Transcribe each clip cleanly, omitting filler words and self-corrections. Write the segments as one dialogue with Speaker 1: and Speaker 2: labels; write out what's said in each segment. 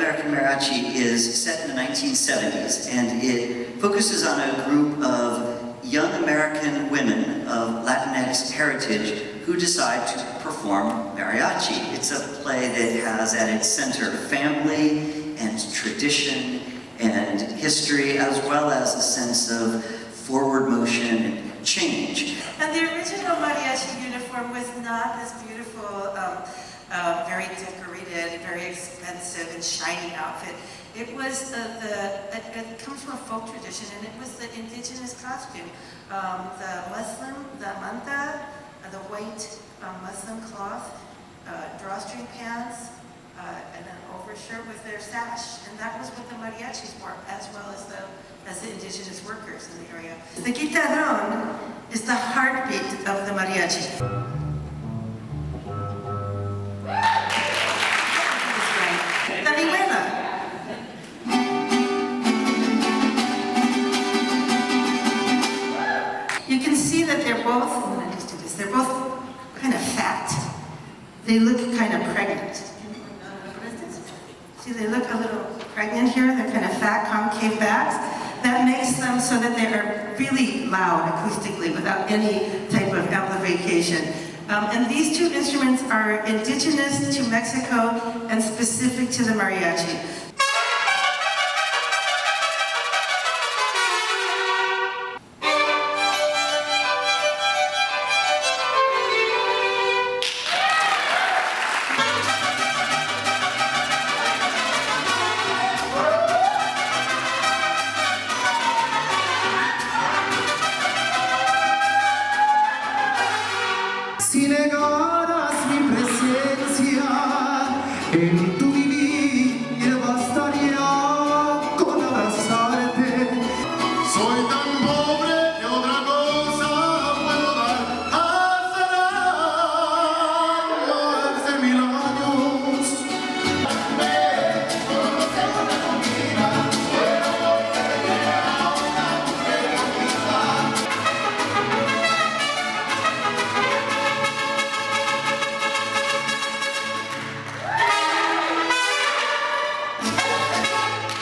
Speaker 1: American Mariachi is set in the 1970s, and it focuses on a group of young American women of Latinx heritage who decide to perform mariachi. It's a play that has at its center family and tradition and history, as well as a sense of forward motion and change.
Speaker 2: And the original mariachi uniform was not this beautiful, very decorated, very expensive and shiny outfit. It was it comes from a folk tradition, and it was the indigenous costume. The manta, the white muslin cloth, drawstring pants, and an overshirt with their sash. And that was what the mariachis wore, as well as the indigenous workers in the area. The guitarrón is the heartbeat of the mariachi. La vihuela. You can see that they're both kind of fat. They look kind of pregnant. See, they look a little pregnant here. They're kind of fat, concave backs. That makes them so that they are really loud acoustically without any type of amplification. And these two instruments are indigenous to Mexico and specific to the mariachi.
Speaker 3: Si negaras mi presencia en tu vivir, bastaría con abrazarte. Soy tan pobre que otra cosa puedo dar. Hace 1000 años.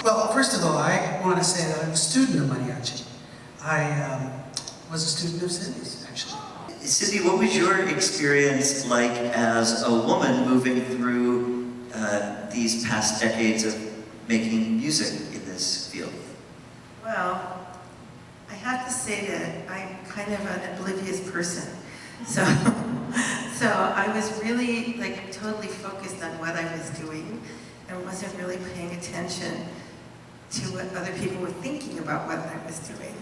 Speaker 4: Well, first of all, I want to say that I'm a student of mariachi. I was a student of Cindy's, actually.
Speaker 1: Cindy, what was your experience like as a woman moving through these past decades of making music in this field?
Speaker 2: Well, I have to say that I'm kind of an oblivious person. So I was really totally focused on what I was doing and wasn't really paying attention to what other people were thinking about what I was doing.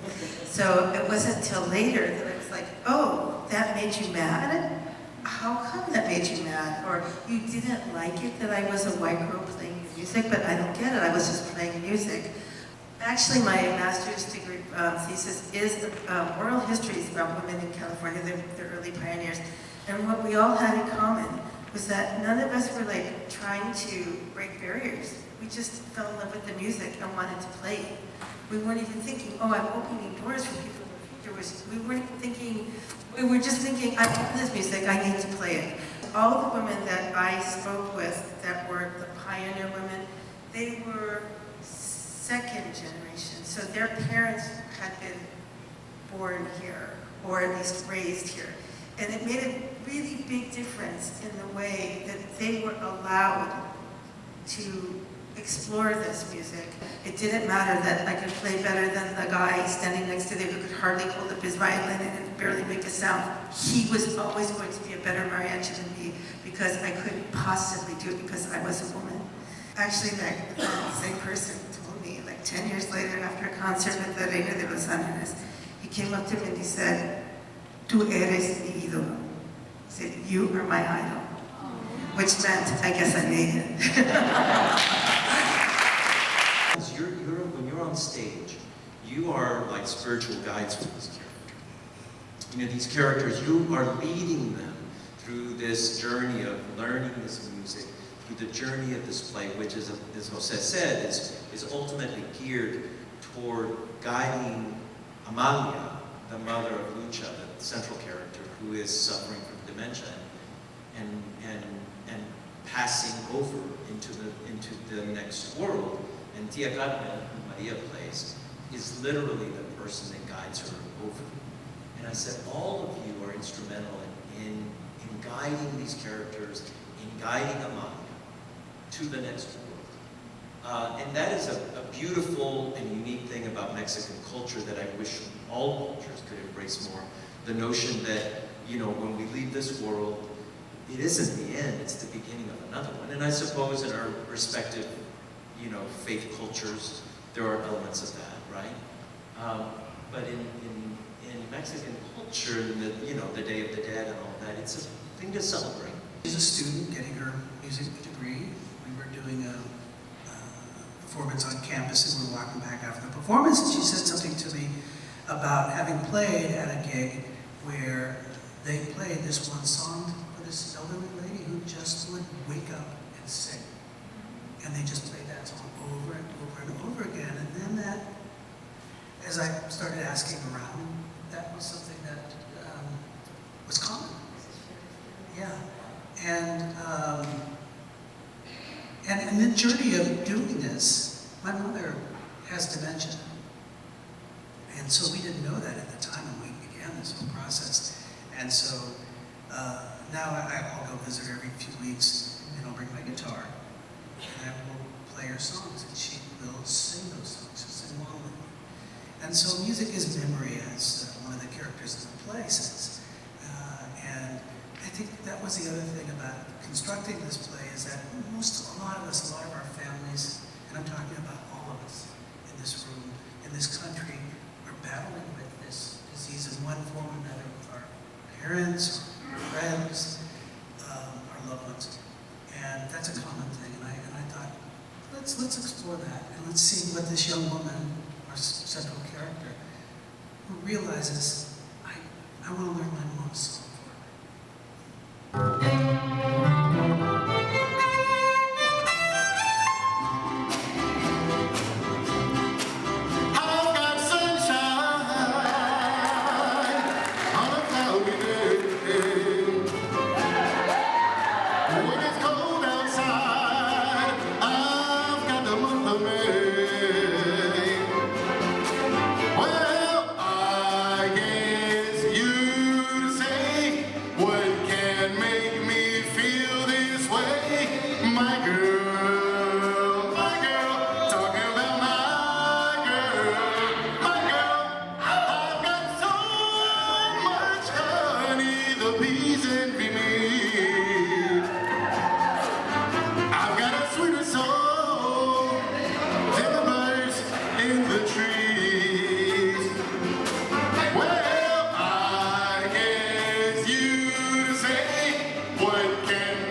Speaker 2: So it wasn't until later that I was like, oh, that made you mad? How come that made you mad? Or you didn't like it that I was a white girl playing music, but I don't get it, I was just playing music. Actually, my master's degree thesis is oral histories about women in California, the early pioneers. And what we all had in common was that none of us were trying to break barriers. We just fell in love with the music and wanted to play it. We weren't even thinking, oh, I'm opening doors for people. We were just thinking, I love this music, I need to play it. All the women that I spoke with that were the pioneer women, they were second generation. So their parents had been born here, or at least raised here. And it made a really big difference in the way that they were allowed to explore this music. It didn't matter that I could play better than the guy standing next to me who could hardly hold up his violin and barely make a sound. He was always going to be a better mariachi than me because I couldn't possibly do it because I was a woman. Actually, that same person told me 10 years later after a concert with the Reina de los Ángeles, he came up to me and he said, "Tú eres mi ídolo." He said, "You are my idol." Which meant, I guess I made it.
Speaker 5: When you're on stage, you are like spiritual guides for these characters. These characters, you are leading them through this journey of learning this music, through the journey of this play, which is, as José said, is ultimately geared toward guiding Amalia, the mother of Lucha, the central character, who is suffering from dementia, and passing over into the next world. And Tia Carmen, who Maria plays, is literally the person that guides her over. And I said, all of you are instrumental in guiding these characters, in guiding Amaya to the next world. And that is a beautiful and unique thing about Mexican culture that I wish all cultures could embrace more. The notion that, you know, when we leave this world, it isn't the end, it's the beginning of another one. And I suppose in our respective, you know, faith cultures, there are elements of that, right? But in Mexican culture, the Day of the Dead and all that, it's a thing to celebrate.
Speaker 4: She's a student getting her music degree. We were doing a performance on campus, and we were walking back after the performance, and she said something to me about having played at a gig where they played this one song for this elderly lady who just would wake up and sing. And they just played that song over and over and over again. And then that, as I started asking around, that was something that was common. Yeah. And the journey of doing this, my mother has dementia. And so we didn't know that at the time when we began this whole process. And so now I'll go visit her every few weeks, and I'll bring my guitar, and I will play her songs, and she will sing those songs, she'll sing along with me. And so music is memory, as one of the characters in the play says. And I think that was the other thing about constructing this play, is that a lot of our families, and I'm talking about all of us in this room, in this country, are battling with this disease in one form or another, with our parents, our friends, our loved ones. And that's a common thing, and I thought, let's explore that, and let's see what this young woman, our central character, who realizes, I want to learn my mom's song for her.
Speaker 3: What can